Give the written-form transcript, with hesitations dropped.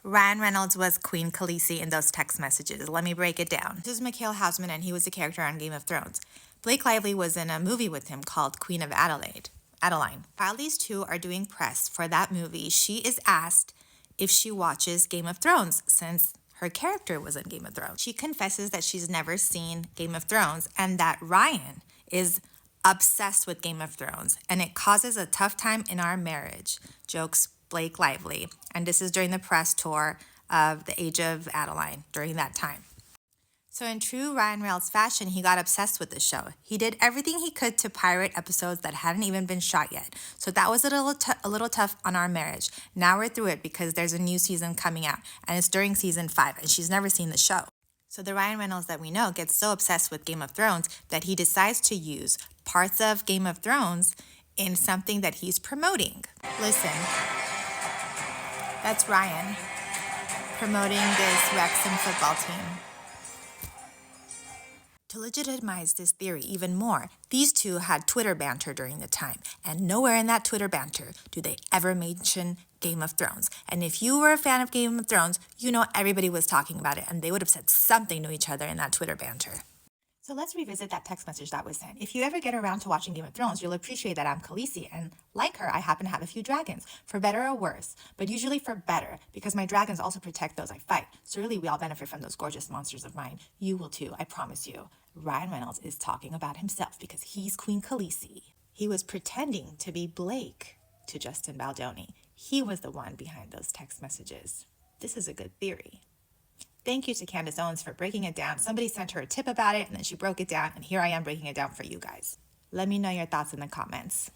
Ryan Reynolds was Queen Khaleesi in those text messages. Let me break it down. This is Mikhail Hausman, and he was a character on Game of Thrones. Blake Lively was in a movie with him called Queen of Adeline. While these two are doing press for that movie, she is asked if she watches Game of Thrones since her character was in Game of Thrones. She confesses that she's never seen Game of Thrones and that Ryan is obsessed with Game of Thrones, and it causes a tough time in our marriage, jokes Blake Lively. And this is during the press tour of The Age of Adeline during that time. So in true Ryan Reynolds fashion, he got obsessed with the show. He did everything he could to pirate episodes that hadn't even been shot yet. So that was a little tough on our marriage. Now we're through it because there's a new season coming out, and it's during season 5, and she's never seen the show. So the Ryan Reynolds that we know gets so obsessed with Game of Thrones that he decides to use parts of Game of Thrones in something that he's promoting. Listen, that's Ryan promoting this Wrexham football team. To legitimize this theory even more, these two had Twitter banter during the time, and nowhere in that Twitter banter do they ever mention Game of Thrones. And if you were a fan of Game of Thrones, you know everybody was talking about it, and they would have said something to each other in that Twitter banter. So let's revisit that text message that was sent. If you ever get around to watching Game of Thrones, you'll appreciate that I'm Khaleesi, and like her, I happen to have a few dragons, for better or worse, but usually for better, because my dragons also protect those I fight. So really, we all benefit from those gorgeous monsters of mine. You will too, I promise you. Ryan Reynolds is talking about himself because he's Queen Khaleesi. He was pretending to be Blake to Justin Baldoni. He was the one behind those text messages. This is a good theory. Thank you to Candace Owens for breaking it down. Somebody sent her a tip about it, and then she broke it down, and here I am breaking it down for you guys. Let me know your thoughts in the comments.